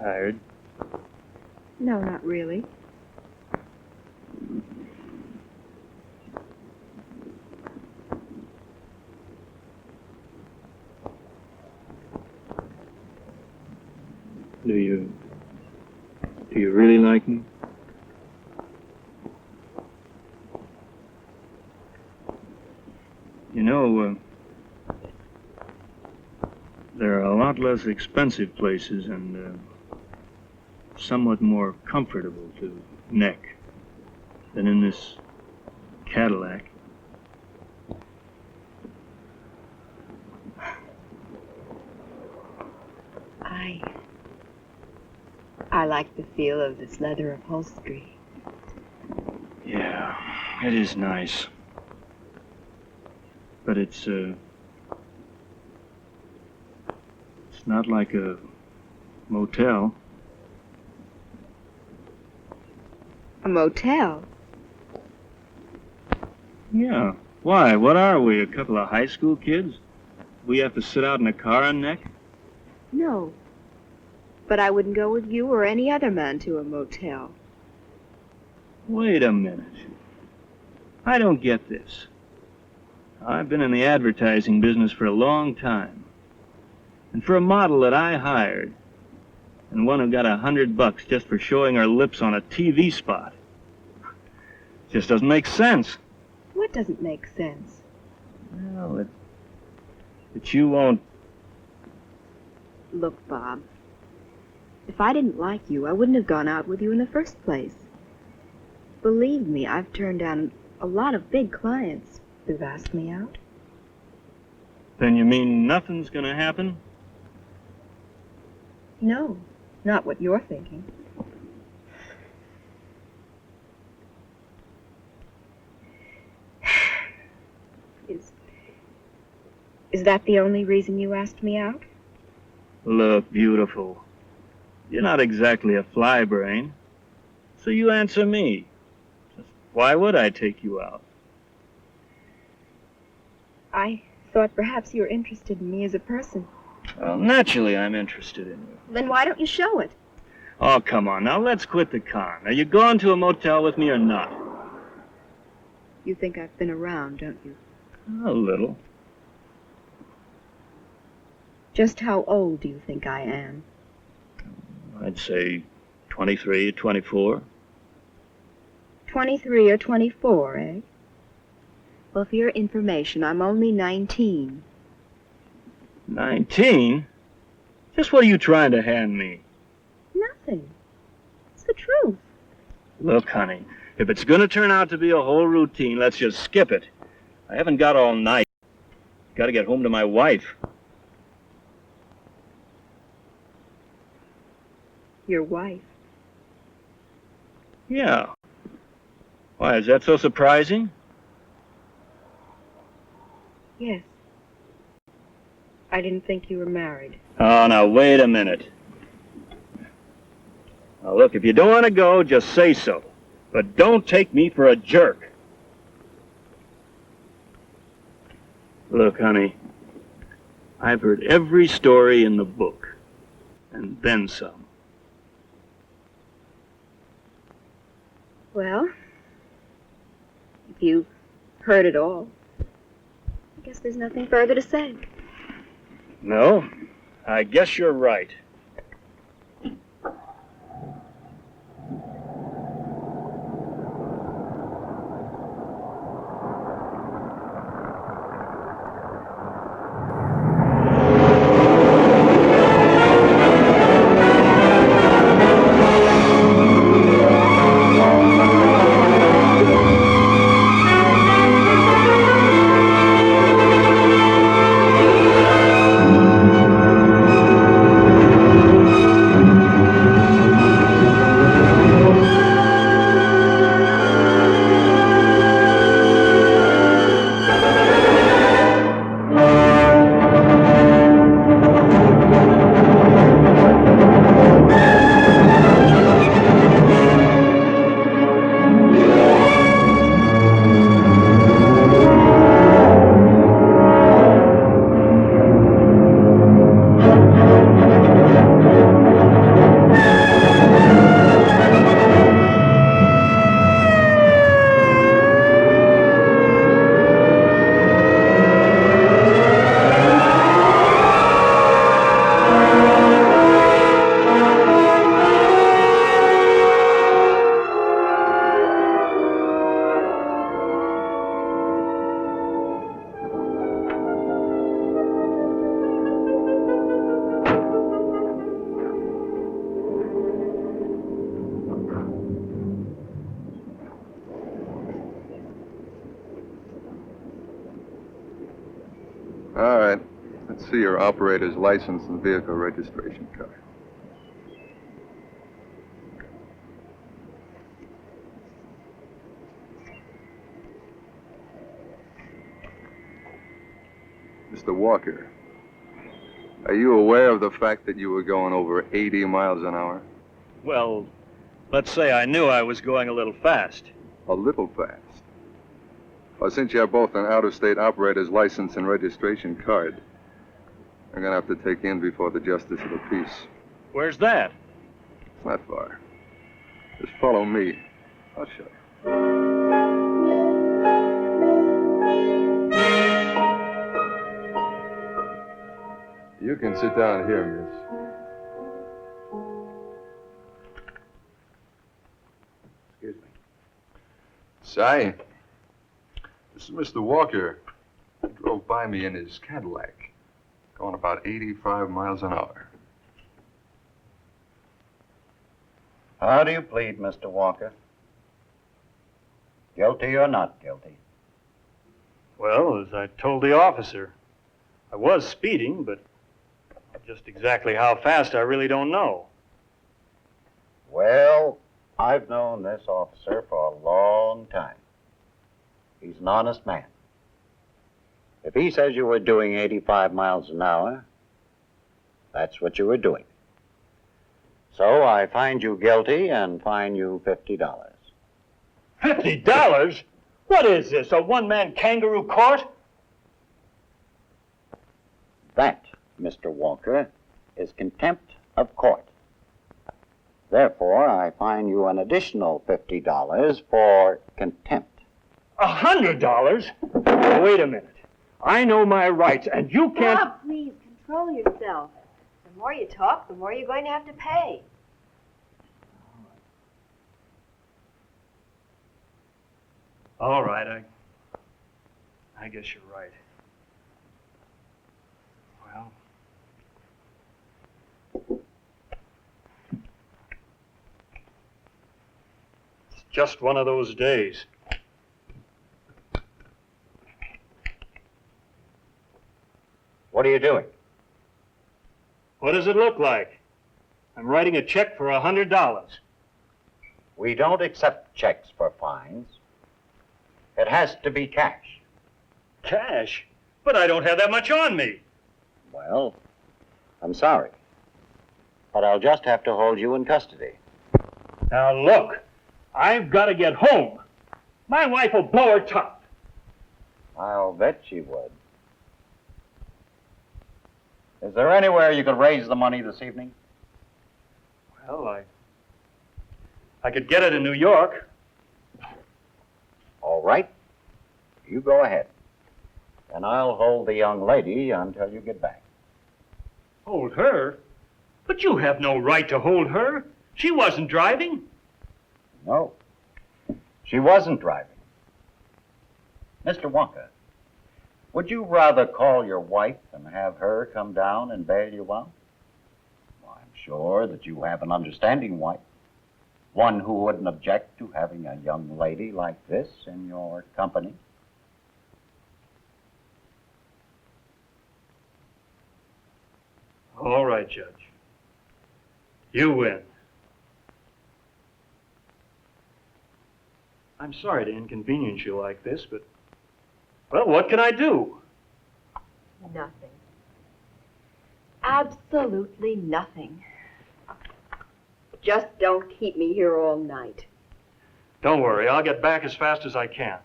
tired? No, not really. Do you really like me? You know, there are a lot less expensive places and somewhat more comfortable to neck than in this Cadillac. I like the feel of this leather upholstery. Yeah, it is nice. But it's not like a motel. A motel? Yeah. Why? What are we, a couple of high school kids? We have to sit out in a car and neck? No. But I wouldn't go with you or any other man to a motel. Wait a minute. I don't get this. I've been in the advertising business for a long time. And for a model that I hired, and one who got $100 just for showing her lips on a TV spot, just doesn't make sense. What doesn't make sense? Well, that you won't... Look, Bob. If I didn't like you, I wouldn't have gone out with you in the first place. Believe me, I've turned down a lot of big clients who've asked me out. Then you mean nothing's gonna happen? No, not what you're thinking. Is that the only reason you asked me out? Look, beautiful. You're not exactly a fly brain. So you answer me. Just why would I take you out? I thought perhaps you were interested in me as a person. Well, naturally I'm interested in you. Then why don't you show it? Oh, come on. Now let's quit the con. Are you going to a motel with me or not? You think I've been around, don't you? A little. Just how old do you think I am? I'd say 23, 24. 23 or 24, eh? Well, for your information, I'm only 19. 19? Just what are you trying to hand me? Nothing. It's the truth. Look, honey, if it's going to turn out to be a whole routine, let's just skip it. I haven't got all night. Got to get home to my wife. Your wife? Yeah. Why, is that so surprising? Yes. I didn't think you were married. Oh, now, wait a minute. Now, look, if you don't want to go, just say so. But don't take me for a jerk. Look, honey, I've heard every story in the book, and then some. Well, if you've heard it all, I guess there's nothing further to say. No, I guess you're right. All right. Let's see your operator's license and vehicle registration card. Mr. Walker, are you aware of the fact that you were going over 80 miles an hour? Well, let's say I knew I was going a little fast. A little fast. Well, since you have both an out-of-state operator's license and registration card, I'm going to have to take you in before the Justice of the Peace. Where's that? It's not far. Just follow me. I'll show you. You can sit down here, miss. Excuse me. Si, this is Mr. Walker. He drove by me in his Cadillac, going about 85 miles an hour. How do you plead, Mr. Walker? Guilty or not guilty? Well, as I told the officer, I was speeding, but just exactly how fast I really don't know. Well, I've known this officer for a long time. He's an honest man. If he says you were doing 85 miles an hour, that's what you were doing. So I find you guilty and fine you $50. $50? What is this, a one-man kangaroo court? That, Mr. Walker, is contempt of court. Therefore, I fine you an additional $50 for contempt. $100? Wait a minute. I know my rights, and you can't... Bob, please, control yourself. The more you talk, the more you're going to have to pay. All right, I guess you're right. Well... It's just one of those days. What are you doing? What does it look like? I'm writing a check for $100. We don't accept checks for fines. It has to be cash. Cash? But I don't have that much on me. Well, I'm sorry. But I'll just have to hold you in custody. Now look, I've got to get home. My wife will blow her top. I'll bet she would. Is there anywhere you could raise the money this evening? Well, I could get it in New York. All right. You go ahead. And I'll hold the young lady until you get back. Hold her? But you have no right to hold her. She wasn't driving. No. She wasn't driving. Mr. Walker, would you rather call your wife and have her come down and bail you out? Well, I'm sure that you have an understanding wife. One who wouldn't object to having a young lady like this in your company. All right, Judge. You win. I'm sorry to inconvenience you like this, but, well, what can I do? Nothing. Absolutely nothing. Just don't keep me here all night. Don't worry, I'll get back as fast as I can.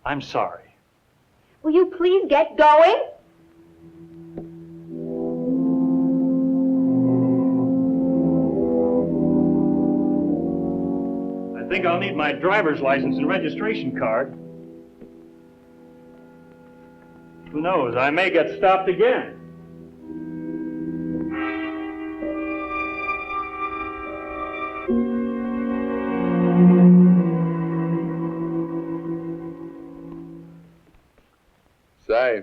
I'm sorry. Will you please get going? I think I'll need my driver's license and registration card. Who knows, I may get stopped again. Si,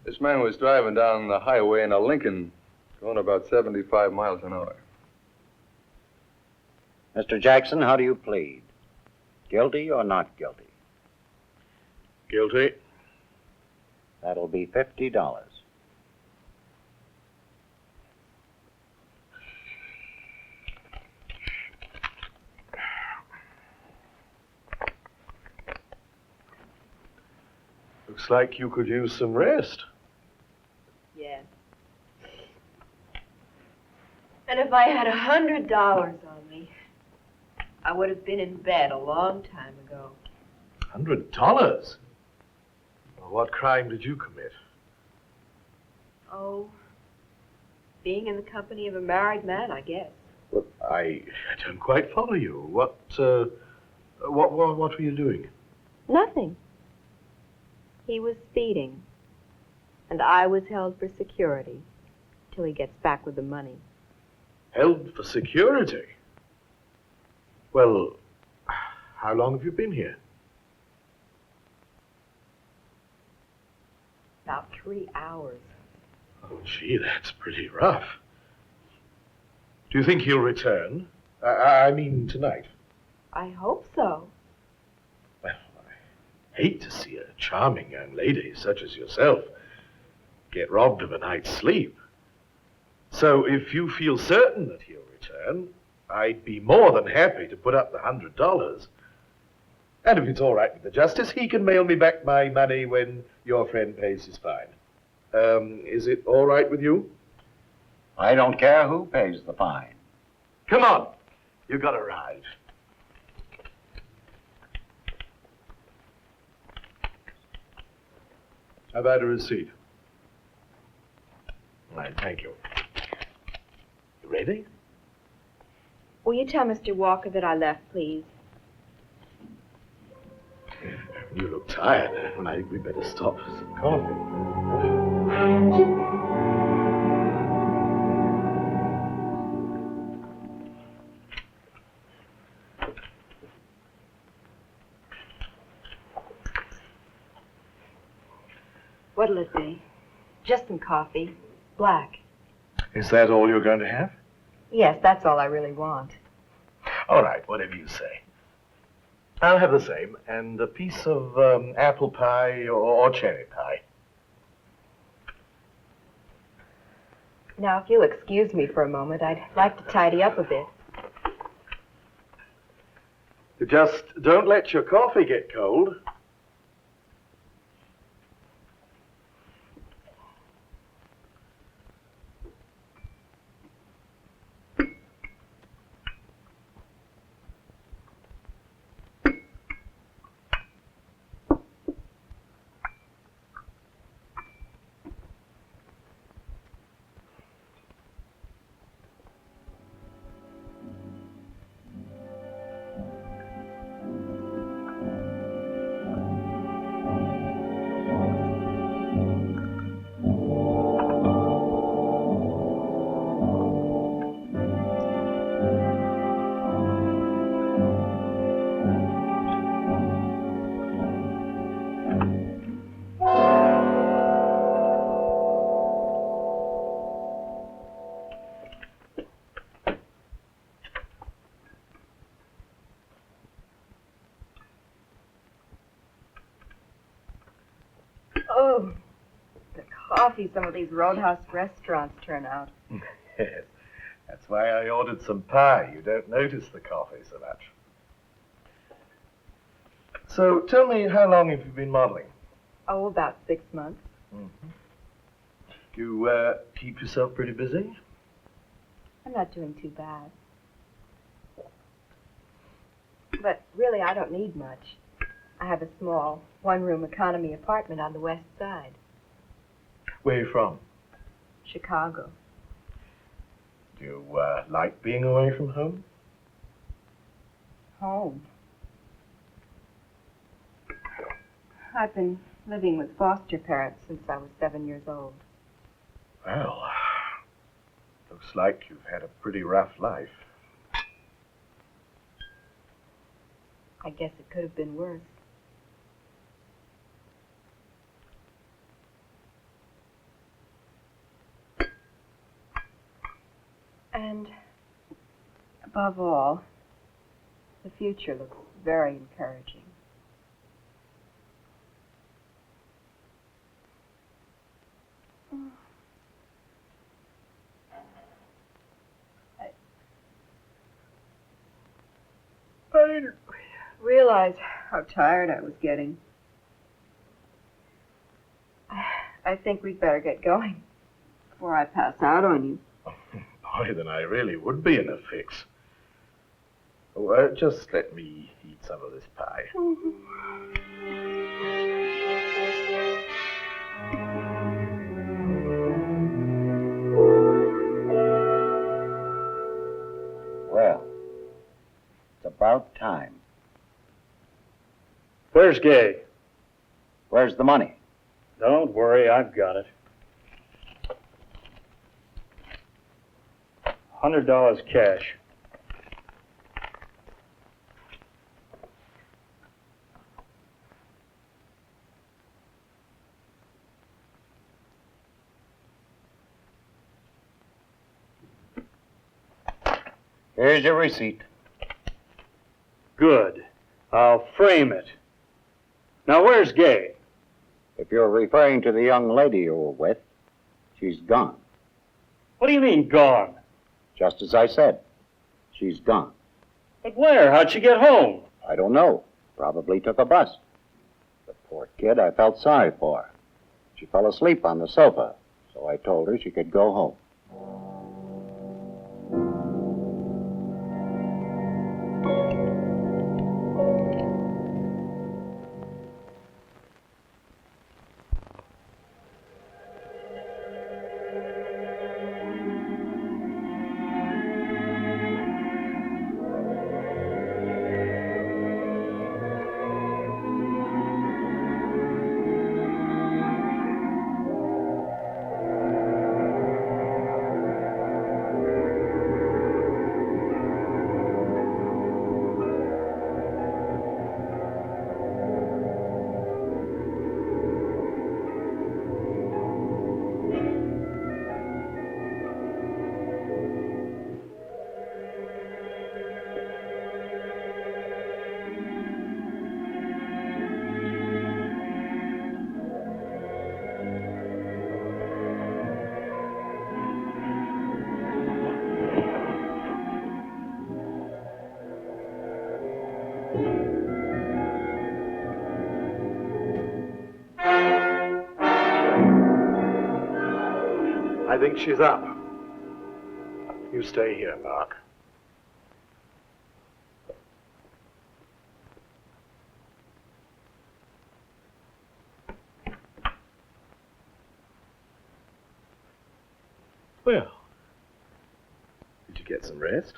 this man was driving down the highway in a Lincoln, going about 75 miles an hour. Mr. Jackson, how do you plead? Guilty or not guilty? Guilty. That'll be $50. Looks like you could use some rest. Yes. And if I had $100 on me, I would have been in bed a long time ago. $100? Well, what crime did you commit? Oh, being in the company of a married man, I guess. Well, I don't quite follow you. What were you doing? Nothing. He was speeding, and I was held for security till he gets back with the money. Held for security? Well, how long have you been here? About 3 hours. Oh, gee, that's pretty rough. Do you think he'll return? I mean, tonight. I hope so. Well, I hate to see a charming young lady such as yourself get robbed of a night's sleep. So if you feel certain that he'll return, I'd be more than happy to put up the $100. And if it's all right with the justice, he can mail me back my money when your friend pays his fine. Is it all right with you? I don't care who pays the fine. Come on. You got a ride. How about a receipt? All right, thank you. You ready? Will you tell Mr. Walker that I left, please? You look tired. Well, I think we better stop for some coffee. What'll it be? Just some coffee. Black. Is that all you're going to have? Yes, that's all I really want. All right, whatever you say. I'll have the same, and a piece of apple pie or cherry pie. Now, if you'll excuse me for a moment, I'd like to tidy up a bit. Just don't let your coffee get cold. Oh, the coffee some of these roadhouse restaurants turn out. Yes, that's why I ordered some pie. You don't notice the coffee so much. So tell me, how long have you been modeling? Oh, about 6 months. Mm-hmm. You keep yourself pretty busy? I'm not doing too bad. But really, I don't need much. I have a small one-room economy apartment on the west side. Where are you from? Chicago. Do you like being away from home? Home. I've been living with foster parents since I was 7 years old. Well, looks like you've had a pretty rough life. I guess it could have been worse. And above all, the future looks very encouraging. didn't realize how tired I was getting. I think we'd better get going before I pass out on you. Boy, then I really would be in a fix. Oh, just let me eat some of this pie. Well, it's about time. Where's Gay? Where's the money? Don't worry, I've got it. $100 cash. Here's your receipt. Good. I'll frame it. Now, where's Gay? If you're referring to the young lady you were with, she's gone. What do you mean, gone? Just as I said. She's gone. But where? How'd she get home? I don't know. Probably took a bus. The poor kid, I felt sorry for her. She fell asleep on the sofa, so I told her she could go home. I think she's up. You stay here, Mark. Well, did you get some rest?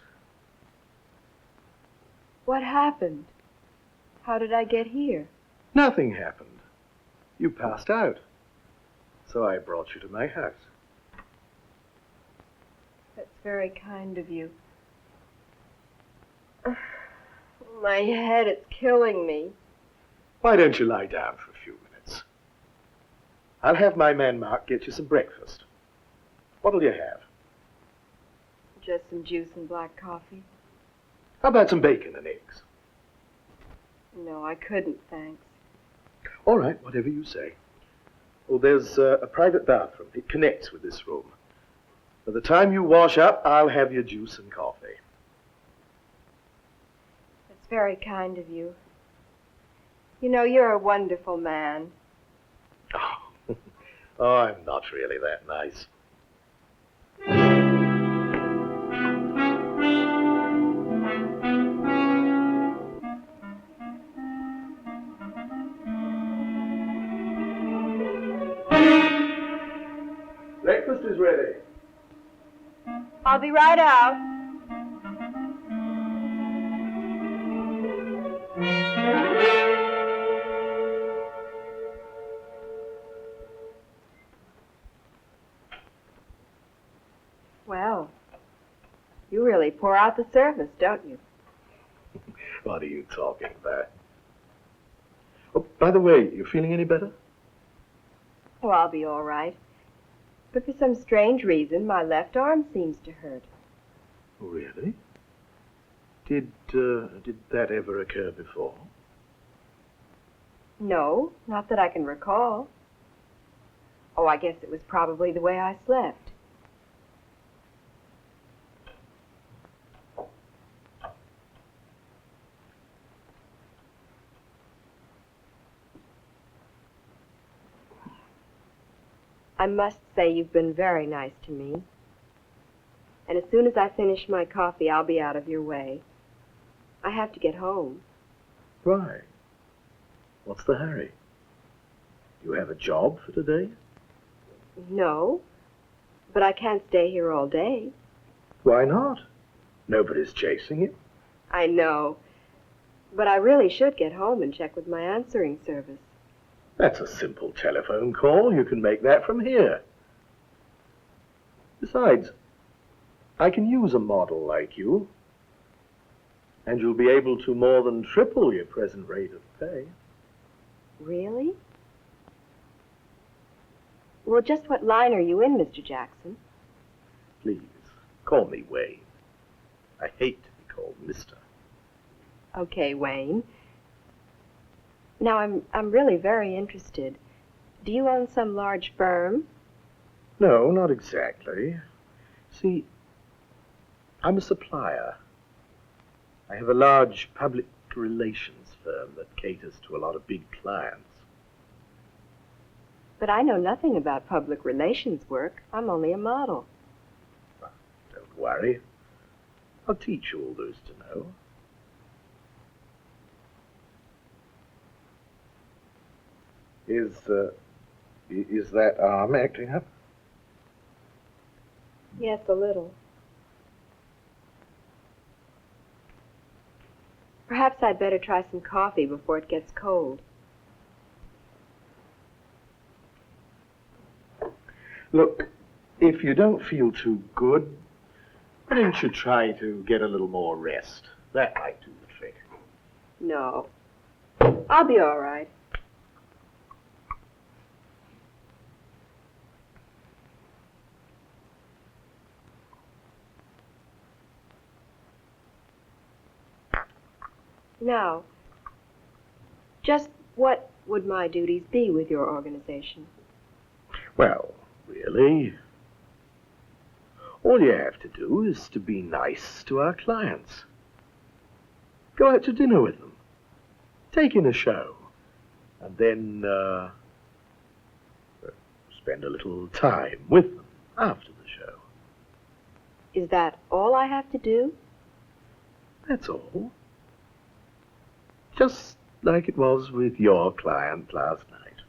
What happened? How did I get here? Nothing happened. You passed out. So I brought you to my house. That's very kind of you. My head is killing me. Why don't you lie down for a few minutes? I'll have my man Mark get you some breakfast. What'll you have? Just some juice and black coffee. How about some bacon and eggs? No, I couldn't, thanks. All right, whatever you say. Oh, there's a private bathroom. It connects with this room. By the time you wash up, I'll have your juice and coffee. It's very kind of you. You know, you're a wonderful man. Oh, I'm not really that nice. Breakfast is ready. I'll be right out. Well, you really pour out the service, don't you? What are you talking about? Oh, by the way, you feeling any better? Oh, I'll be all right. But for some strange reason, my left arm seems to hurt. Oh, really? Did that ever occur before? No, not that I can recall. Oh, I guess it was probably the way I slept. I must say you've been very nice to me. And as soon as I finish my coffee, I'll be out of your way. I have to get home. Why? What's the hurry? You have a job for today? No, but I can't stay here all day. Why not? Nobody's chasing you. I know, but I really should get home and check with my answering service. That's a simple telephone call. You can make that from here. Besides, I can use a model like you, and you'll be able to more than triple your present rate of pay. Really? Well, just what line are you in, Mr. Jackson? Please, call me Wayne. I hate to be called Mr. Okay, Wayne. Now, I'm really very interested. Do you own some large firm? No, not exactly. See, I'm a supplier. I have a large public relations firm that caters to a lot of big clients. But I know nothing about public relations work. I'm only a model. Don't worry. I'll teach you all there is to know. Is that arm acting up? Yes, a little. Perhaps I'd better try some coffee before it gets cold. Look, if you don't feel too good, why don't you try to get a little more rest? That might do the trick. No. I'll be all right. Now, just what would my duties be with your organization? Well, really, all you have to do is to be nice to our clients. Go out to dinner with them. Take in a show. And then, spend a little time with them after the show. Is that all I have to do? That's all. Just like it was with your client last night.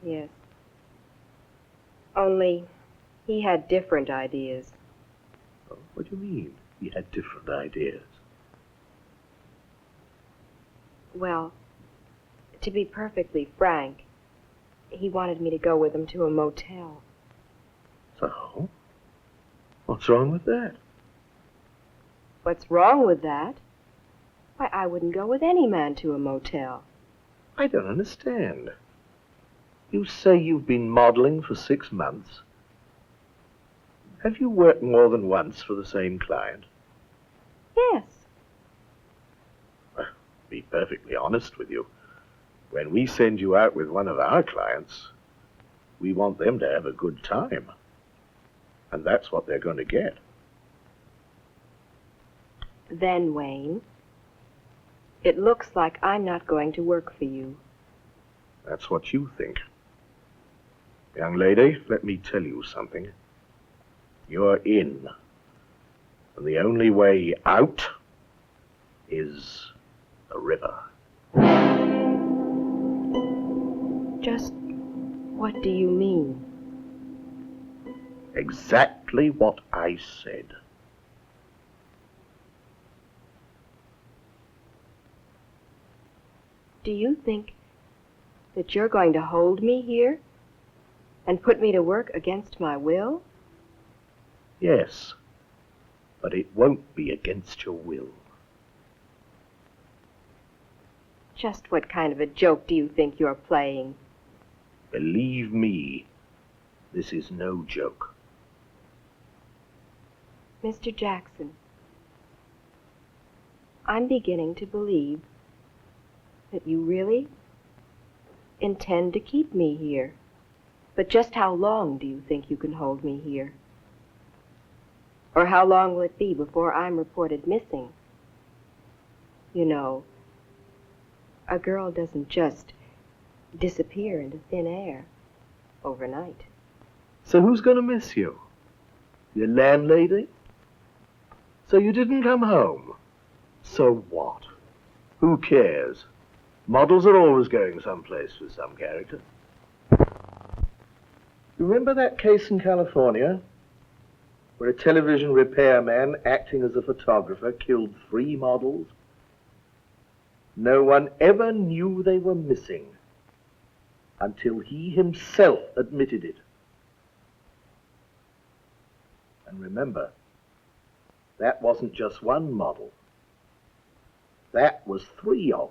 Yes. Only he had different ideas. Oh, what do you mean? He had different ideas. Well, to be perfectly frank, he wanted me to go with him to a motel. So, what's wrong with that? What's wrong with that? Why, I wouldn't go with any man to a motel. I don't understand. You say you've been modeling for 6 months. Have you worked more than once for the same client? Yes. Well, be perfectly honest with you. When we send you out with one of our clients, we want them to have a good time. And that's what they're going to get. Then, Wayne, it looks like I'm not going to work for you. That's what you think. Young lady, let me tell you something. You're in. And the only way out is the river. Just what do you mean? Exactly what I said. Do you think that you're going to hold me here and put me to work against my will? Yes, but it won't be against your will. Just what kind of a joke do you think you're playing? Believe me, this is no joke. Mr. Jackson, I'm beginning to believe that you really intend to keep me here. But just how long do you think you can hold me here? Or how long will it be before I'm reported missing? You know, a girl doesn't just disappear into thin air. overnight. So who's going to miss you? Your landlady? So you didn't come home? So what? Who cares? Models are always going someplace with some character. Remember that case in California? Where a television repairman acting as a photographer killed 3 models? No one ever knew they were missing until he himself admitted it. And remember, that wasn't just 1 model. That was 3 of them.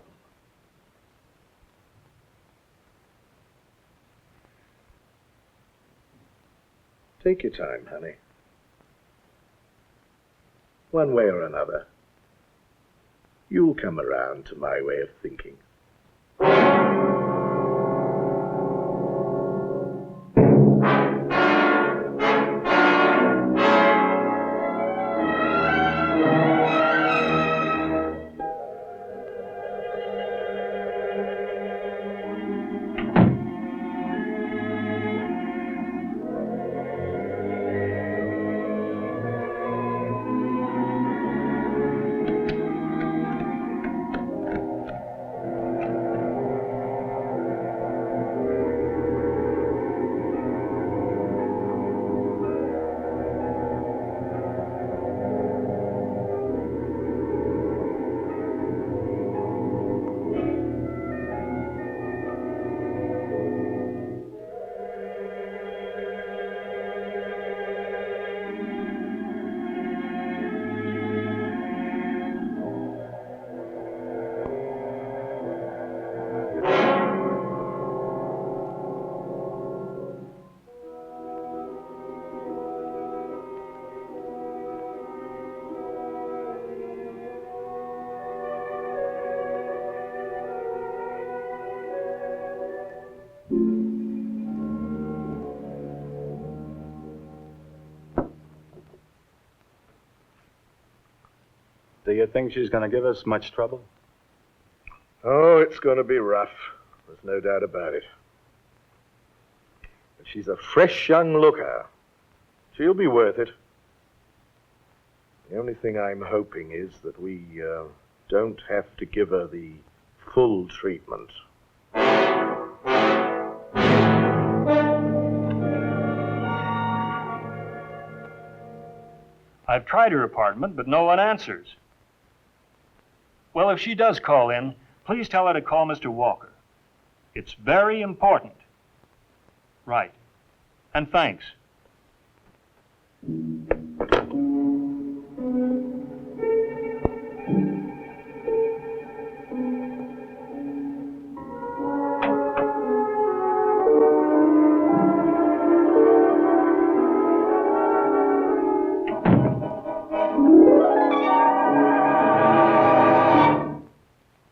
Take your time, honey. One way or another, you'll come around to my way of thinking. Do you think she's going to give us much trouble? Oh, it's going to be rough. There's no doubt about it. But she's a fresh young looker. She'll be worth it. The only thing I'm hoping is that we don't have to give her the full treatment. I've tried her apartment, but no one answers. Well, if she does call in, please tell her to call Mr. Walker. It's very important. Right. And thanks.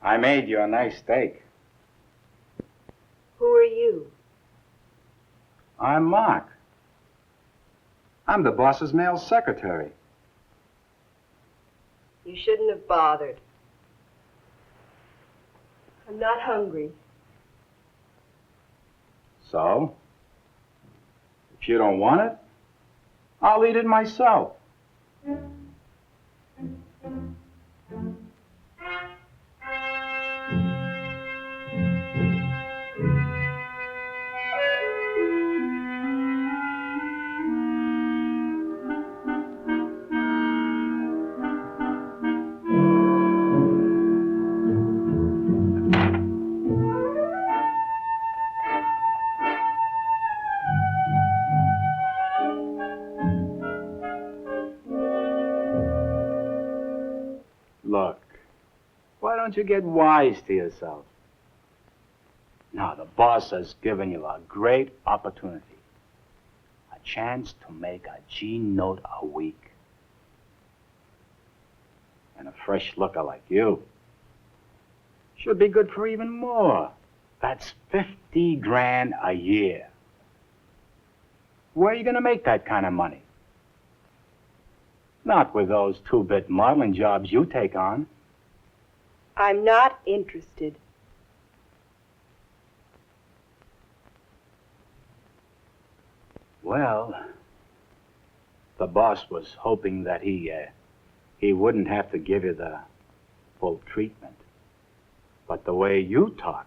I made you a nice steak. Who are you? I'm Mark. I'm the boss's male secretary. You shouldn't have bothered. I'm not hungry. So? If you don't want it, I'll eat it myself. Look, why don't you get wise to yourself? Now, the boss has given you a great opportunity. A chance to make a Jeanne note a week. And a fresh looker like you should be good for even more. That's 50 grand a year. Where are you going to make that kind of money? Not with those 2-bit modeling jobs you take on. I'm not interested. Well, the boss was hoping that he wouldn't have to give you the full treatment. But the way you talk,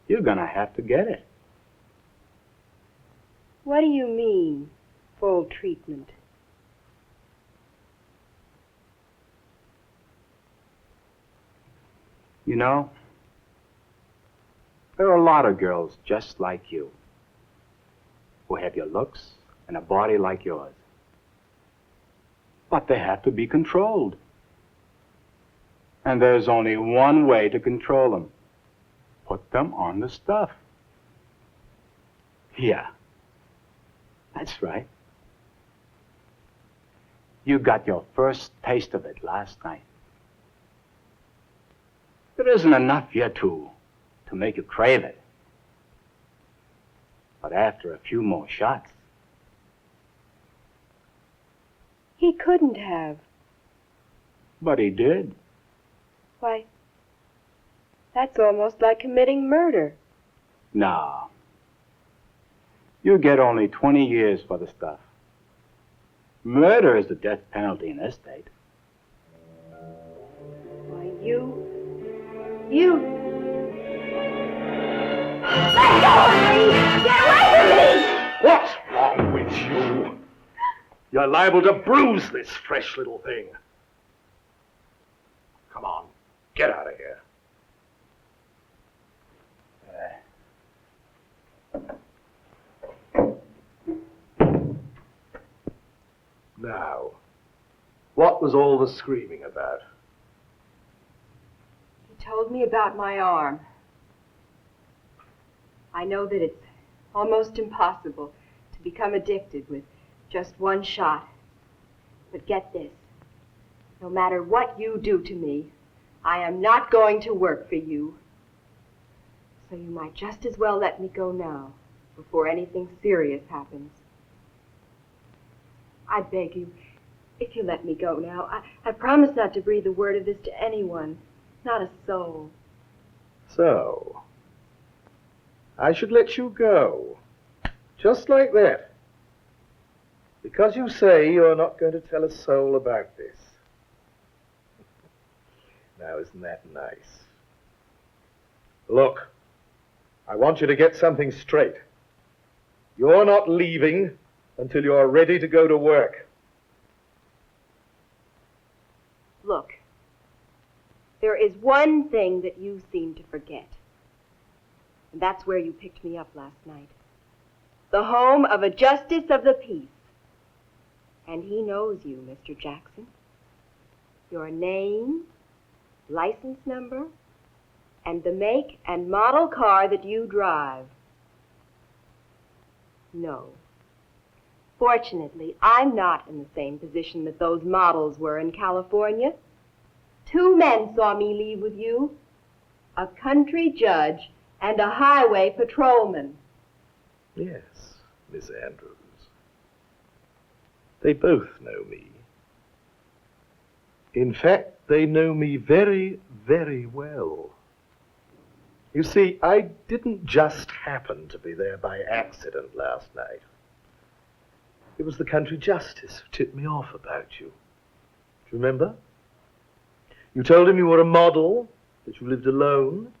you're gonna have to get it. What do you mean, full treatment? You know, there are a lot of girls just like you who have your looks and a body like yours. But they have to be controlled. And there's only one way to control them. Put them on the stuff. Yeah, that's right. You got your first taste of it last night. There isn't enough yet to make you crave it. But after a few more shots... He couldn't have. But he did. Why, that's almost like committing murder. No. You get only 20 years for the stuff. Murder is the death penalty in this state. Why, you... Let go of me! Get away from me! What's wrong with you? You're liable to bruise this fresh little thing. Come on, get out of here. Now, what was all the screaming about? He told me about my arm. I know that it's almost impossible to become addicted with just one shot. But get this. No matter what you do to me, I am not going to work for you. So you might just as well let me go now, before anything serious happens. I beg you, if you let me go now, I promise not to breathe a word of this to anyone, not a soul. So, I should let you go, just like that, because you say you're not going to tell a soul about this. Now, isn't that nice? Look, I want you to get something straight. You're not leaving until you're ready to go to work. Look, there is one thing that you seem to forget. And that's where you picked me up last night. The home of a justice of the peace. And he knows you, Mr. Jackson. Your name, license number, and the make and model car that you drive. No. Fortunately, I'm not in the same position that those models were in California. 2 men saw me leave with you, a country judge and a highway patrolman. Yes, Miss Andrews. They both know me. In fact, they know me very, very well. You see, I didn't just happen to be there by accident last night. It was the country justice who tipped me off about you. Do you remember? You told him you were a model, that you lived alone,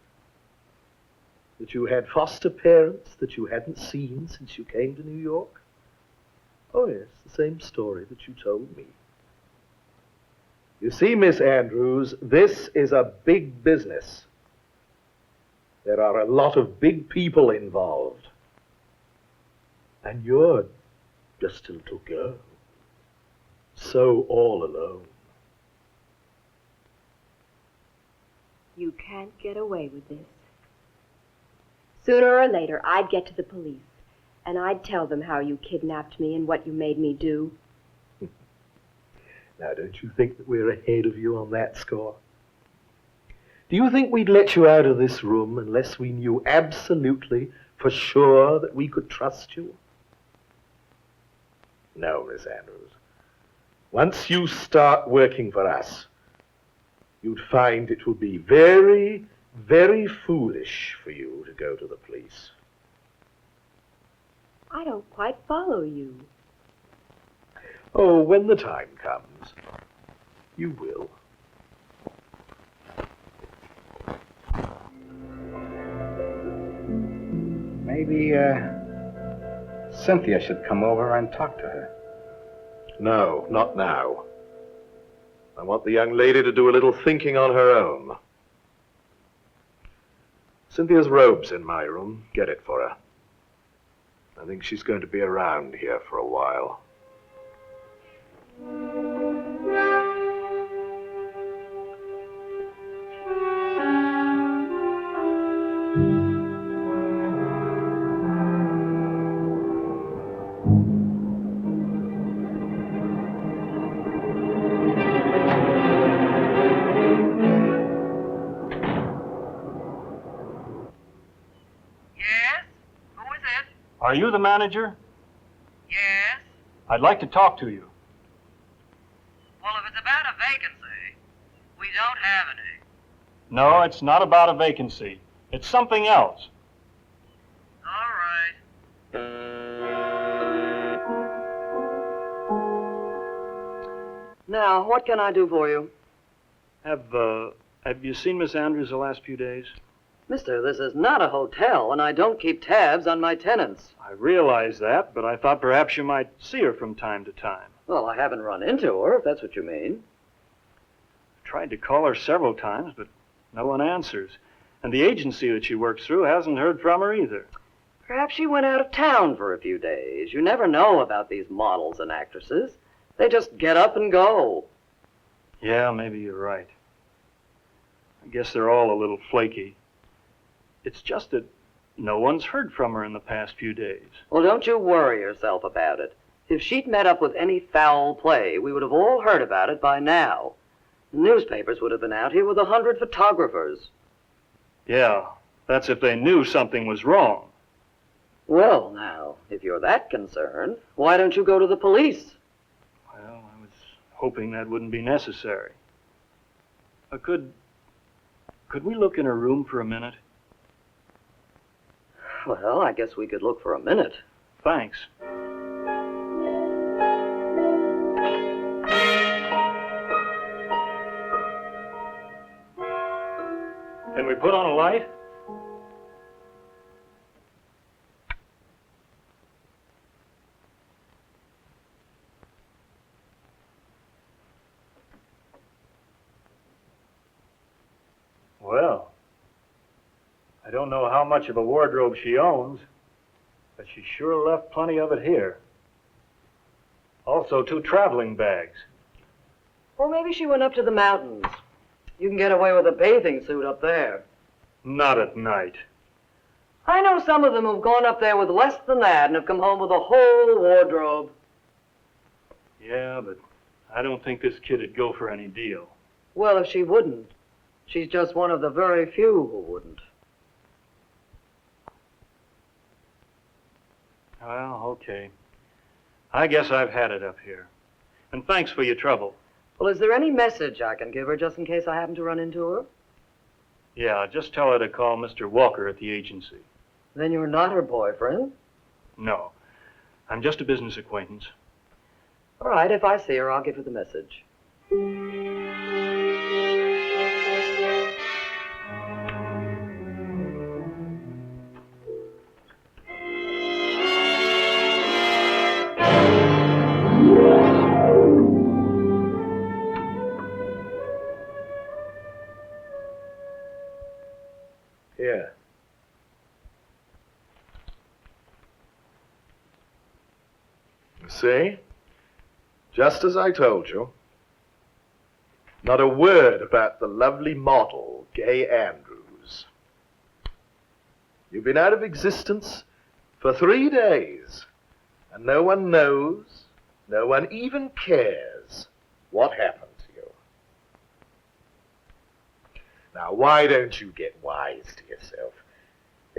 that you had foster parents that you hadn't seen since you came to New York. Oh, yes, the same story that you told me. You see, Miss Andrews, this is a big business. There are a lot of big people involved. And you're just a little girl. So all alone. You can't get away with this. Sooner or later, I'd get to the police, and I'd tell them how you kidnapped me and what you made me do. Now, don't you think that we're ahead of you on that score? Do you think we'd let you out of this room unless we knew absolutely for sure that we could trust you? No, Miss Andrews. Once you start working for us, you'd find it would be very, very foolish for you to go to the police. I don't quite follow you. Oh, when the time comes, you will. Maybe, Cynthia should come over and talk to her. No, not now. I want the young lady to do a little thinking on her own. Cynthia's robe's in my room. Get it for her. I think she's going to be around here for a while. Are you the manager? Yes? I'd like to talk to you. Well, if it's about a vacancy, we don't have any. No, it's not about a vacancy. It's something else. All right. Now, what can I do for you? Have you seen Miss Andrews the last few days? Mister, this is not a hotel, and I don't keep tabs on my tenants. I realize that, but I thought perhaps you might see her from time to time. Well, I haven't run into her, if that's what you mean. I tried to call her several times, but no one answers. And the agency that she works through hasn't heard from her either. Perhaps she went out of town for a few days. You never know about these models and actresses. They just get up and go. Yeah, maybe you're right. I guess they're all a little flaky. It's just that no one's heard from her in the past few days. Well, don't you worry yourself about it. If she'd met up with any foul play, we would have all heard about it by now. The newspapers would have been out here with 100 photographers. Yeah, that's if they knew something was wrong. Well, now, if you're that concerned, why don't you go to the police? Well, I was hoping that wouldn't be necessary. Could we look in her room for a minute? Well, I guess we could look for a minute. Thanks. Can we put on a light? Well, I don't know how much of a wardrobe she owns, but she sure left plenty of it here. Also, 2 traveling bags. Or maybe she went up to the mountains. You can get away with a bathing suit up there. Not at night. I know some of them who've gone up there with less than that and have come home with a whole wardrobe. Yeah, but I don't think this kid would go for any deal. Well, if she wouldn't, she's just one of the very few who wouldn't. Well, okay. I guess I've had it up here. And thanks for your trouble. Well, is there any message I can give her just in case I happen to run into her? Yeah, just tell her to call Mr. Walker at the agency. Then you're not her boyfriend? No, I'm just a business acquaintance. All right, if I see her, I'll give her the message. Here. See? Just as I told you. Not a word about the lovely model, Gay Andrews. You've been out of existence for 3 days, and no one knows, no one even cares what happened to you. Now, why don't you get wise to yourself?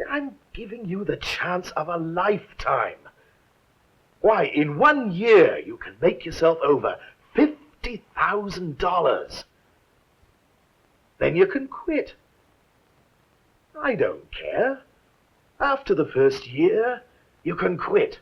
I'm giving you the chance of a lifetime. Why, in 1 year, you can make yourself over $50,000. Then you can quit. I don't care. After the first year, You can quit.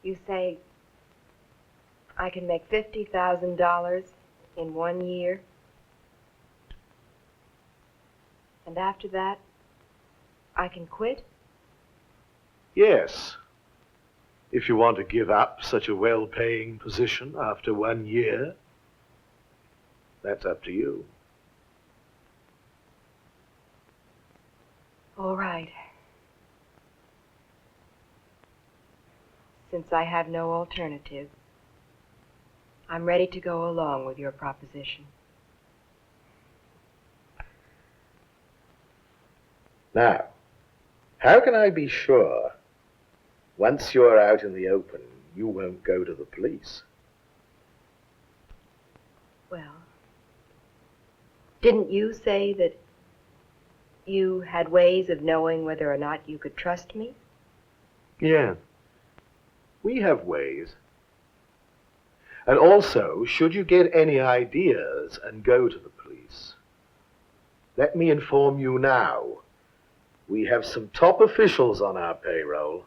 You say I can make $50,000 in 1 year? And after that, I can quit? Yes. If you want to give up such a well-paying position after 1 year, that's up to you. All right. Since I have no alternative, I'm ready to go along with your proposition. Now, how can I be sure, once you're out in the open, you won't go to the police? Well, didn't you say that you had ways of knowing whether or not you could trust me? Yeah. We have ways. And also, should you get any ideas and go to the police, let me inform you now, we have some top officials on our payroll,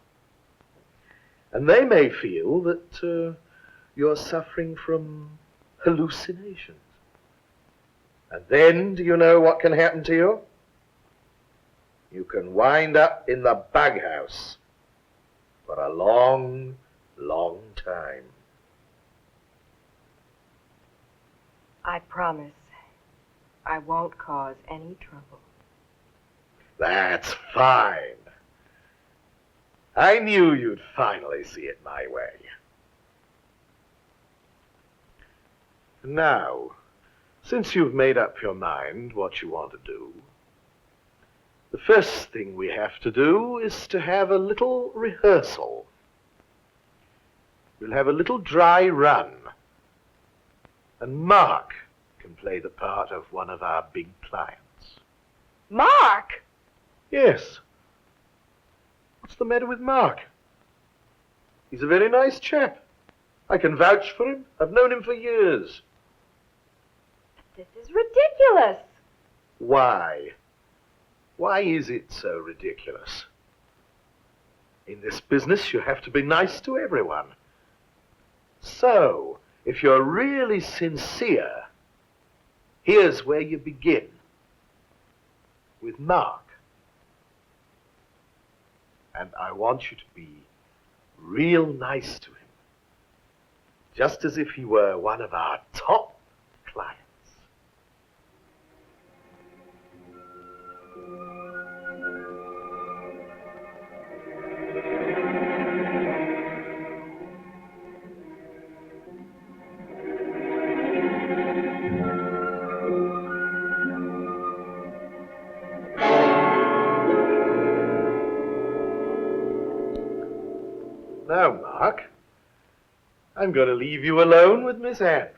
and they may feel that you're suffering from hallucinations. And then, do you know what can happen to you? You can wind up in the bug house for a long, long time. I promise I won't cause any trouble. That's fine. I knew you'd finally see it my way. Now, since you've made up your mind what you want to do, the first thing we have to do is to have a little rehearsal. We'll have a little dry run, and Mark can play the part of one of our big clients. Mark! Yes. What's the matter with Mark? He's a very nice chap. I can vouch for him. I've known him for years. This is ridiculous. Why? Why is it so ridiculous? In this business, you have to be nice to everyone. So, if you're really sincere, here's where you begin. With Mark. And I want you to be real nice to him. Just as if he were one of our top clients. Now, Mark, I'm going to leave you alone with Miss Andrews.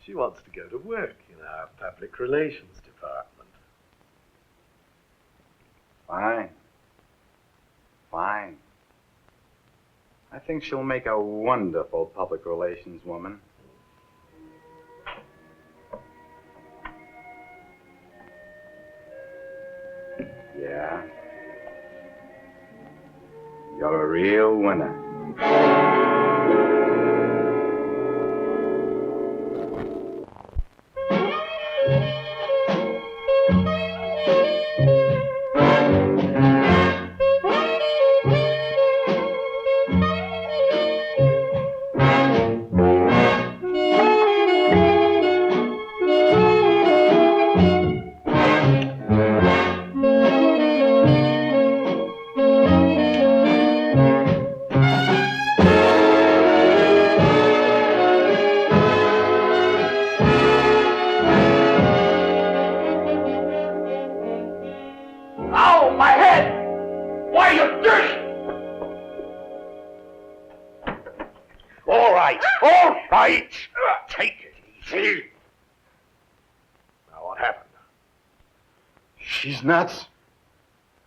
She wants to go to work in our public relations department. Fine. Fine. I think she'll make a wonderful public relations woman. Yeah. You're a real winner. She's nuts.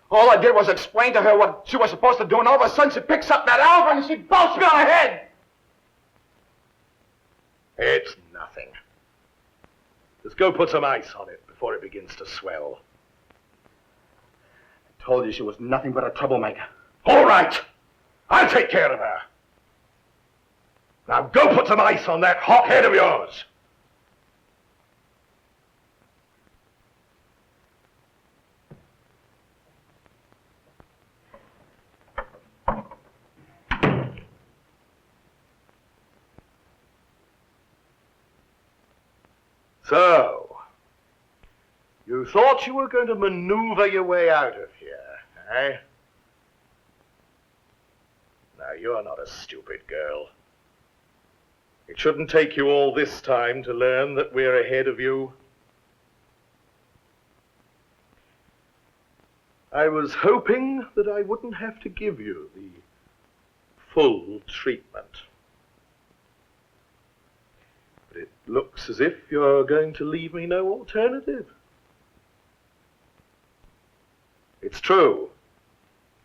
All I did was explain to her what she was supposed to do, and all of a sudden she picks up that album and she bolts me on the head. It's nothing. Just go put some ice on it before it begins to swell. I told you she was nothing but a troublemaker. All right. I'll take care of her. Now go put some ice on that hot head of yours. So, you thought you were going to maneuver your way out of here, eh? Now, you're not a stupid girl. It shouldn't take you all this time to learn that we're ahead of you. I was hoping that I wouldn't have to give you the full treatment. But it looks as if you're going to leave me no alternative. It's true.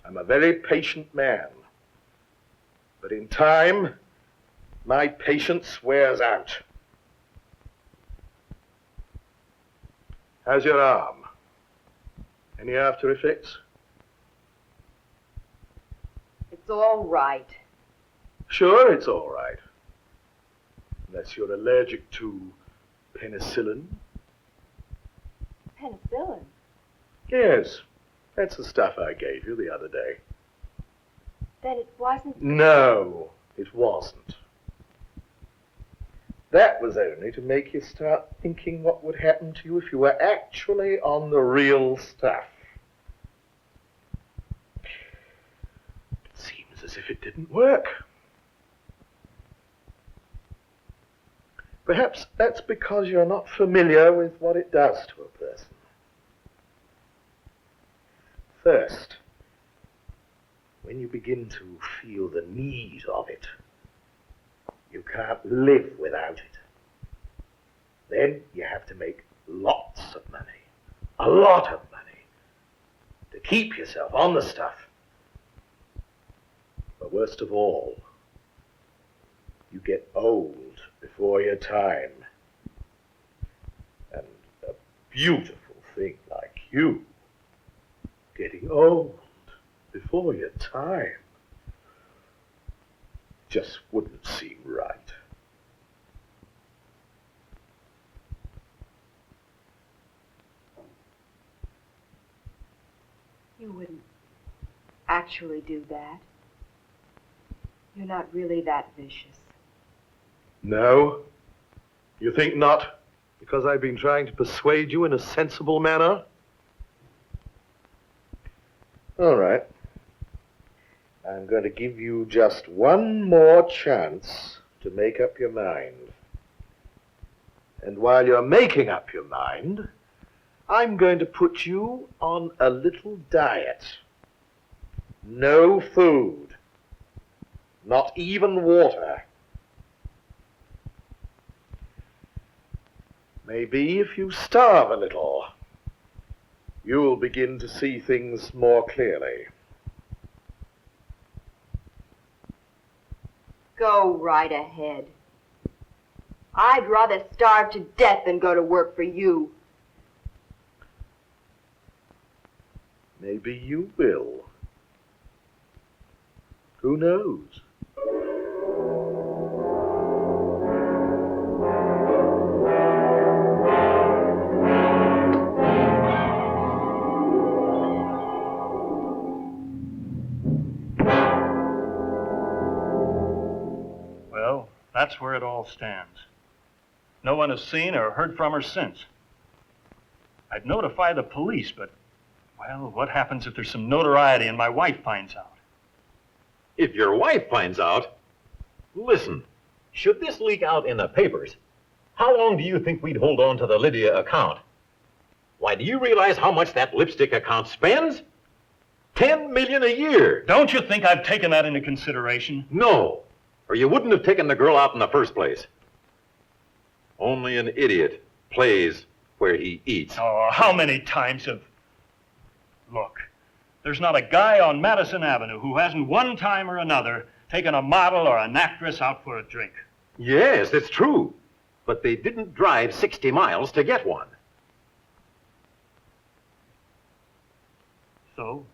I'm a very patient man. But in time, my patience wears out. How's your arm? Any after effects? It's all right. Sure, it's all right. Unless you're allergic to penicillin. Penicillin? Yes, that's the stuff I gave you the other day. Then it wasn't... No, it wasn't. That was only to make you start thinking what would happen to you if you were actually on the real stuff. It seems as if it didn't work. Perhaps that's because you're not familiar with what it does to a person. First, when you begin to feel the need of it, you can't live without it. Then you have to make lots of money, a lot of money, to keep yourself on the stuff. But worst of all, you get old before your time. And a beautiful thing like you, getting old before your time, just wouldn't seem right. You wouldn't actually do that. You're not really that vicious. No? You think not? Because I've been trying to persuade you in a sensible manner? All right. I'm going to give you just one more chance to make up your mind. And while you're making up your mind, I'm going to put you on a little diet. No food. Not even water. Maybe if you starve a little, you'll begin to see things more clearly. Go right ahead. I'd rather starve to death than go to work for you. Maybe you will. Who knows? Well, that's where it all stands. No one has seen or heard from her since. I'd notify the police, but, well, what happens if there's some notoriety and my wife finds out? If your wife finds out, listen, should this leak out in the papers, how long do you think we'd hold on to the Lydia account? Why, do you realize how much that lipstick account spends? $10 million a year. Don't you think I've taken that into consideration? No, or you wouldn't have taken the girl out in the first place. Only an idiot plays where he eats. Oh, how many times have Look, there's not a guy on Madison Avenue who hasn't one time or another taken a model or an actress out for a drink. Yes, it's true. But they didn't drive 60 miles to get one. So,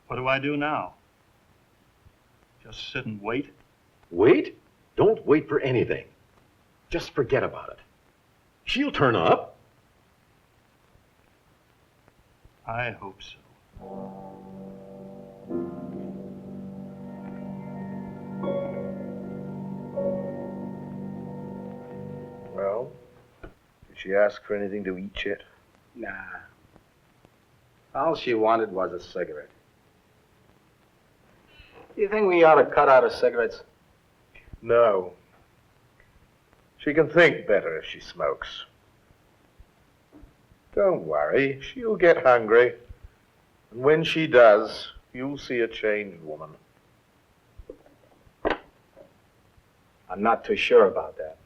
what do I do now? Just sit and wait? Wait? Don't wait for anything. Just forget about it. She'll turn up. I hope so. Well, did she ask for anything to eat yet? Nah. All she wanted was a cigarette. Do you think we ought to cut out her cigarettes? No. She can think better if she smokes. Don't worry, she'll get hungry. And when she does, you'll see a changed woman. I'm not too sure about that.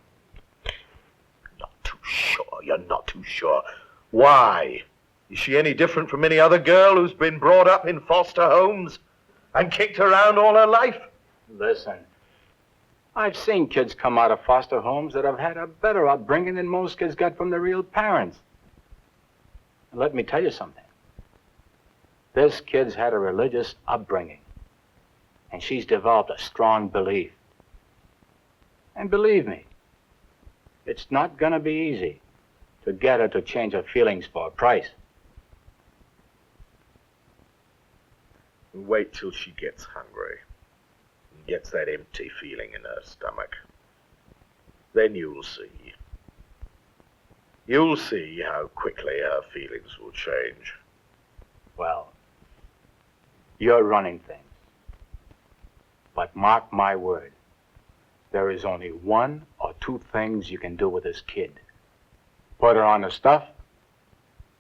Not too sure, you're not too sure. Why? Is she any different from any other girl who's been brought up in foster homes and kicked around all her life? Listen, I've seen kids come out of foster homes that have had a better upbringing than most kids got from their real parents. And let me tell you something. This kid's had a religious upbringing, and she's developed a strong belief. And believe me, it's not going to be easy to get her to change her feelings for a price. Wait till she gets hungry and gets that empty feeling in her stomach. Then you'll see. You'll see how quickly her feelings will change. Well, you're running things. But mark my word, there is only one or two things you can do with this kid. Put her on the stuff,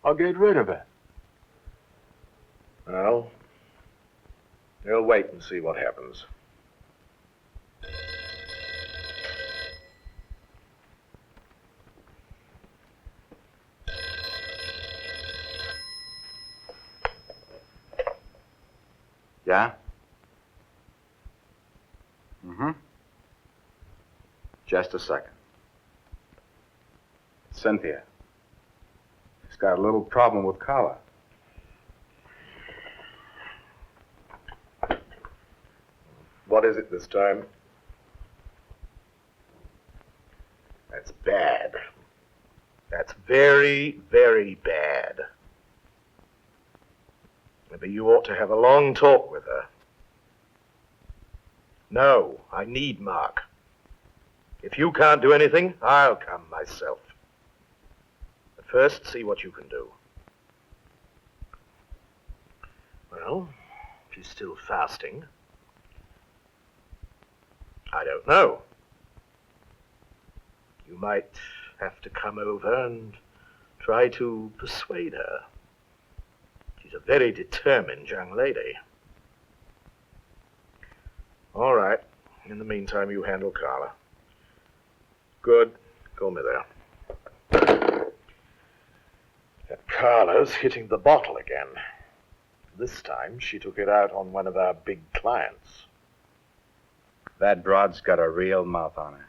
or get rid of her. Well, we'll wait and see what happens. Yeah? Mm-hmm. Just a second. Cynthia. She's got a little problem with Carla. What is it this time? That's bad. That's very, very bad. Maybe you ought to have a long talk with her. No, I need Mark. If you can't do anything, I'll come myself. But first, see what you can do. Well, she's still fasting. I don't know. You might have to come over and try to persuade her. She's a very determined young lady. All right. In the meantime, you handle Carla. Good. Go me there. And Carla's hitting the bottle again. This time, she took it out on one of our big clients. That broad's got a real mouth on her.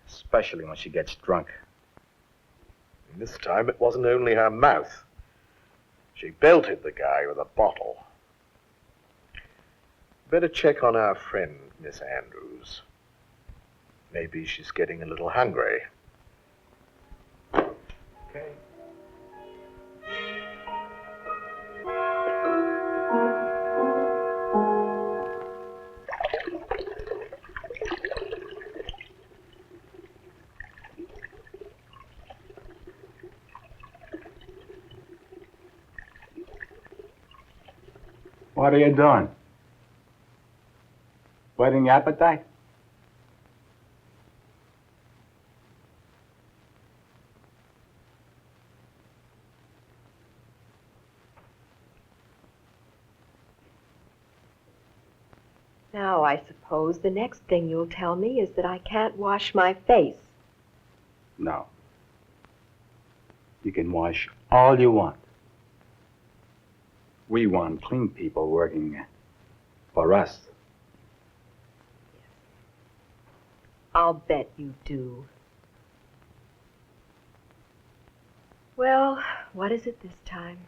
Especially when she gets drunk. And this time, it wasn't only her mouth. She belted the guy with a bottle. Better check on our friend, Miss Andrews. Maybe she's getting a little hungry. Okay. What are you doing? Whetting your appetite? Now, I suppose the next thing you'll tell me is that I can't wash my face. No. You can wash all you want. We want clean people working for us. I'll bet you do. Well, what is it this time?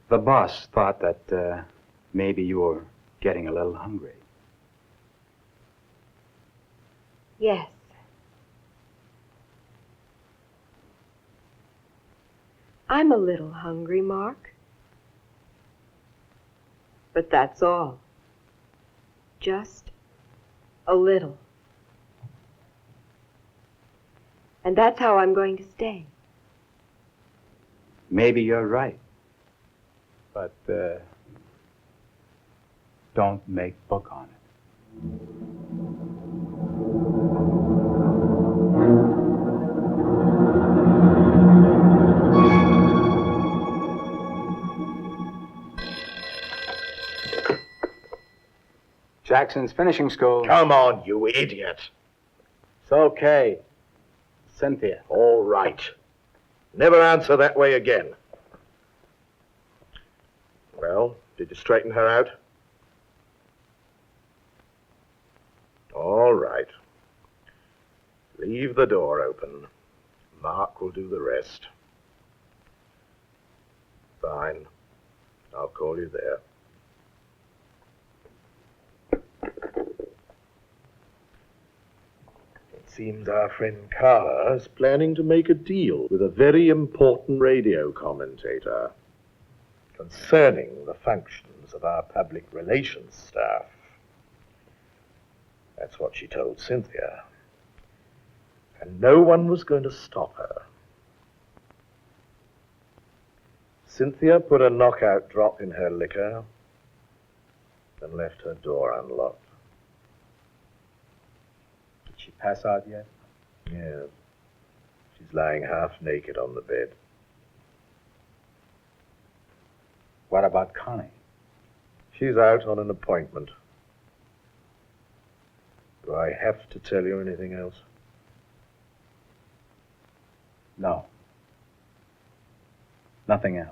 The boss thought that maybe you were getting a little hungry. Yes. I'm a little hungry, Mark. But that's all. Just a little. And that's how I'm going to stay. Maybe you're right. But don't make book on it. Jackson's finishing school. Come on, you idiot. It's okay. Cynthia. All right. Never answer that way again. Well, did you straighten her out? All right. Leave the door open. Mark will do the rest. Fine. I'll call you there. Seems our friend Carla is planning to make a deal with a very important radio commentator concerning the functions of our public relations staff. That's what she told Cynthia. And no one was going to stop her. Cynthia put a knockout drop in her liquor and left her door unlocked. She pass out yet? Yeah. She's lying half naked on the bed. What about Connie? She's out on an appointment. Do I have to tell you anything else? No. Nothing else.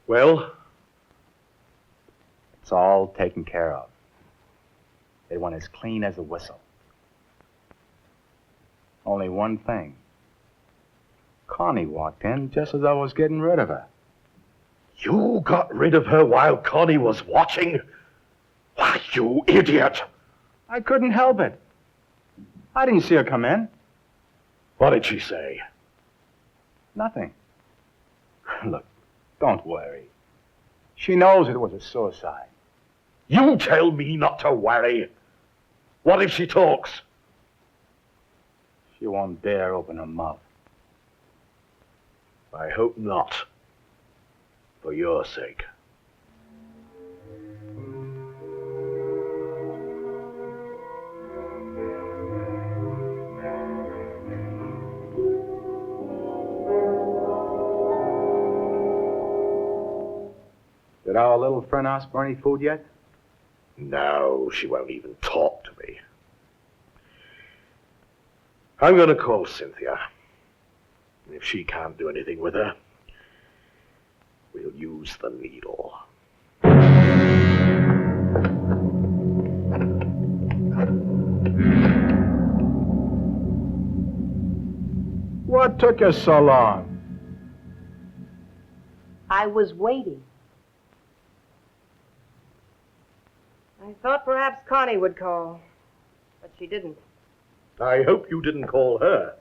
Well? It's all taken care of. They went as clean as a whistle. Only one thing. Connie walked in just as I was getting rid of her. You got rid of her while Connie was watching? Why, you idiot! I couldn't help it. I didn't see her come in. What did she say? Nothing. Look, don't worry. She knows it was a suicide. You tell me not to worry. What if she talks? She won't dare open her mouth. I hope not. For your sake. Did our little friend ask for any food yet? No, she won't even talk to me. I'm going to call Cynthia. If she can't do anything with her, we'll use the needle. What took you so long? I was waiting. I thought perhaps Connie would call, but she didn't. I hope you didn't call her.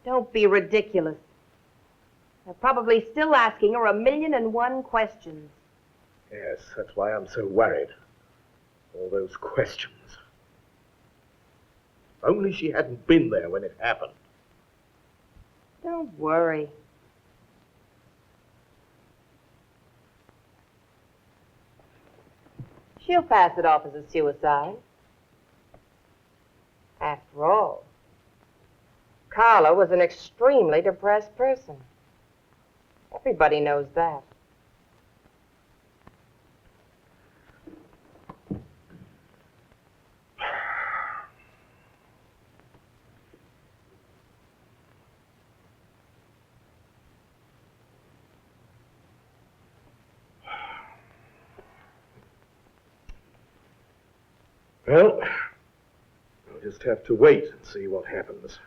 Don't be ridiculous. They're probably still asking her 1,000,001 questions. Yes, that's why I'm so worried. All those questions. If only she hadn't been there when it happened. Don't worry. She'll pass it off as a suicide. After all, Carla was an extremely depressed person. Everybody knows that. Well, we'll just have to wait and see what happens.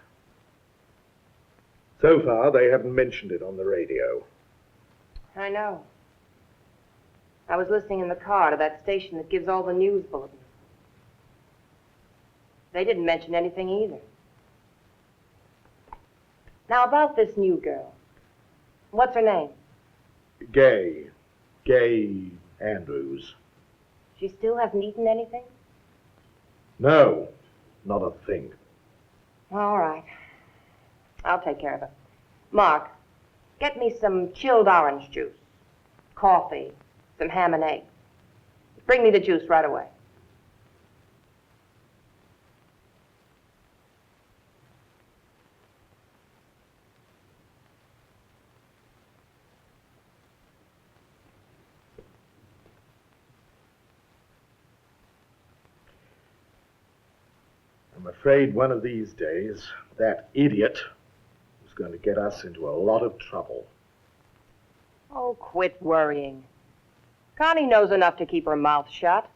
So far, they haven't mentioned it on the radio. I know. I was listening in the car to that station that gives all the news bulletins. They didn't mention anything either. Now, about this new girl. What's her name? Gay Andrews. She still hasn't eaten anything? No, not a thing. All right. I'll take care of it. Mark, get me some chilled orange juice, coffee, some ham and eggs. Bring me the juice right away. I'm afraid one of these days, that idiot is going to get us into a lot of trouble. Oh, quit worrying. Connie knows enough to keep her mouth shut.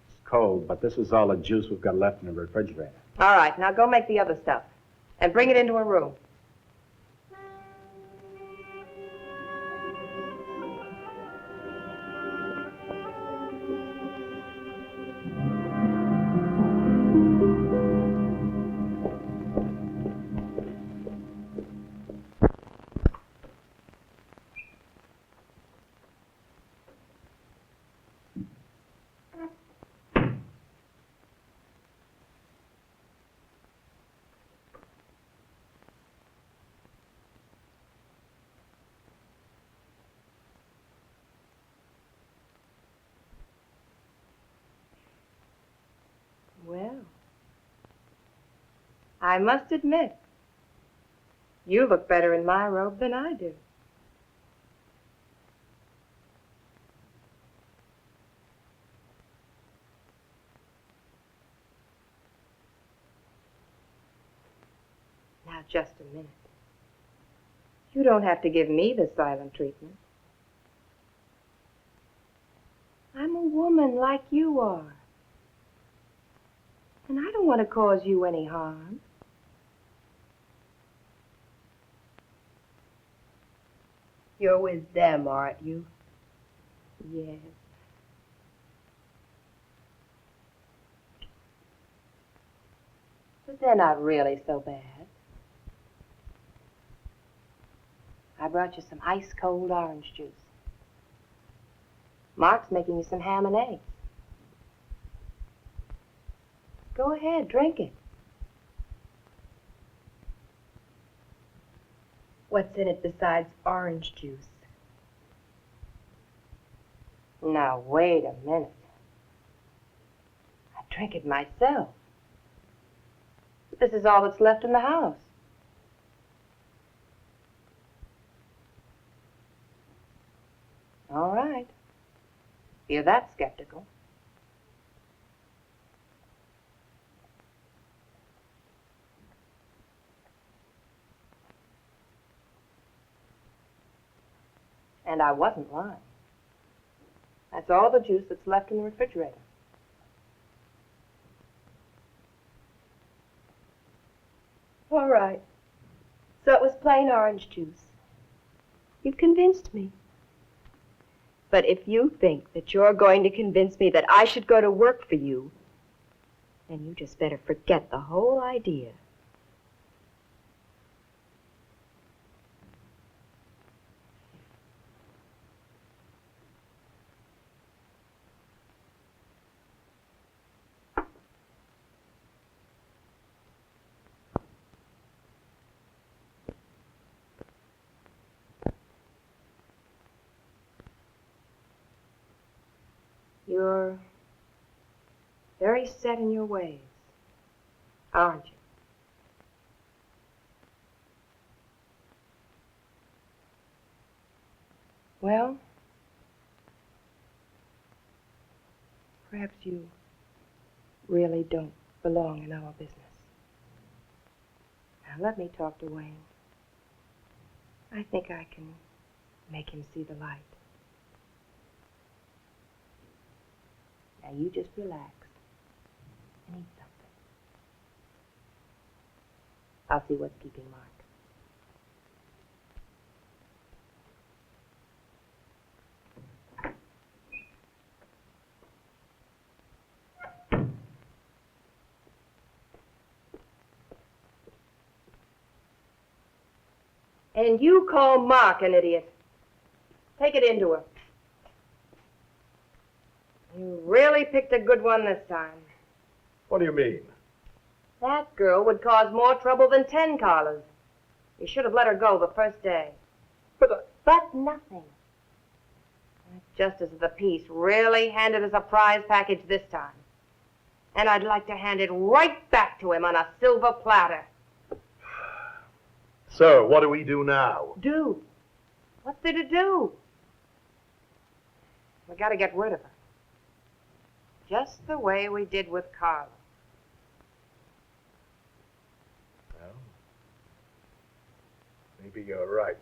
It's cold, but this is all the juice we've got left in the refrigerator. All right, now go make the other stuff. And bring it into her room. Well, I must admit, you look better in my robe than I do. Now, just a minute. You don't have to give me the silent treatment. I'm a woman like you are. And I don't want to cause you any harm. You're with them, aren't you? Yes. But they're not really so bad. I brought you some ice-cold orange juice. Mark's making you some ham and eggs. Go ahead, drink it. What's in it besides orange juice? Now, wait a minute. I drink it myself. This is all that's left in the house. All right. If you're that skeptical. And I wasn't lying. That's all the juice that's left in the refrigerator. All right. So it was plain orange juice. You've convinced me. But if you think that you're going to convince me that I should go to work for you, then you just better forget the whole idea. You're very set in your ways, aren't you? Well, perhaps you really don't belong in our business. Now let me talk to Wayne. I think I can make him see the light. Now you just relax and eat something. I'll see what's keeping Mark. And you call Mark an idiot. Take it into her. You really picked a good one this time. What do you mean? That girl would cause more trouble than 10 Carlas. You should have let her go the first day. But nothing. That justice of the peace really handed us a prize package this time. And I'd like to hand it right back to him on a silver platter. So, what do we do now? Do? What's there to do? We gotta get rid of her. Just the way we did with Carla. Well, maybe you're right.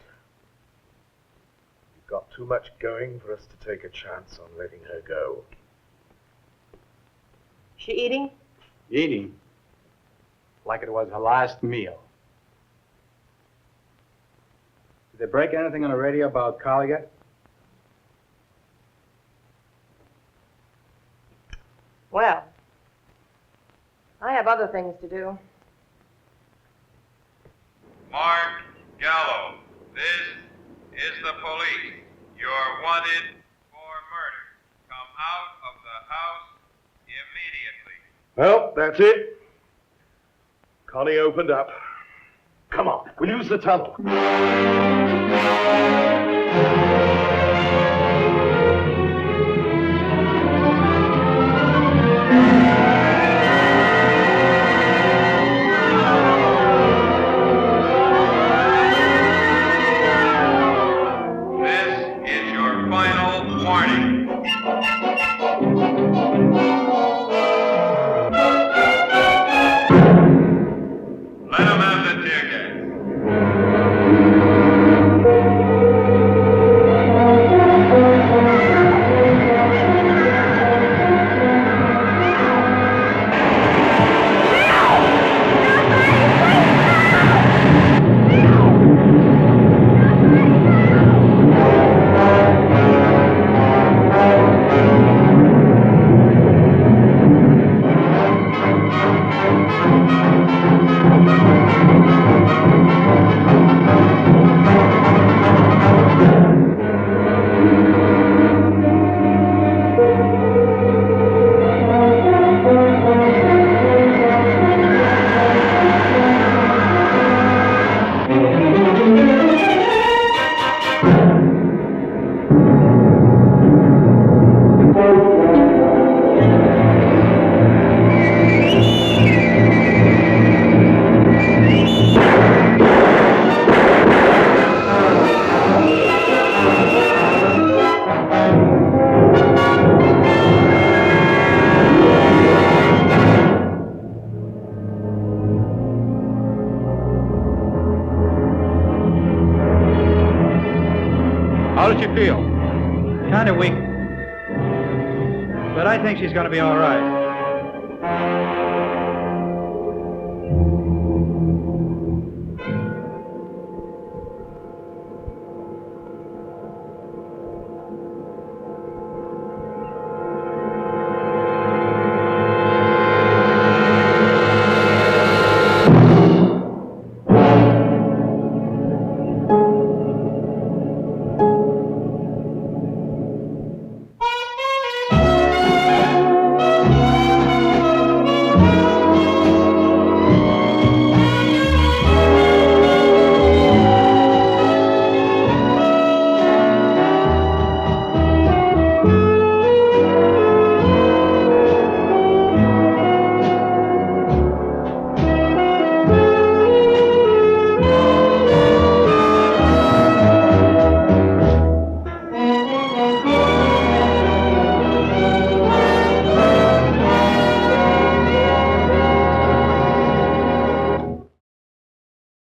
You've got too much going for us to take a chance on letting her go. She eating? Eating? Like it was her last meal. Did they break anything on the radio about Carla yet? Well, I have other things to do. Mark Gallo, this is the police. You're wanted for murder. Come out of the house immediately. Well, that's it. Connie opened up. Come on, we'll use the tunnel. Let him have the tear gas. feel? Kind of weak. But I think she's going to be all right.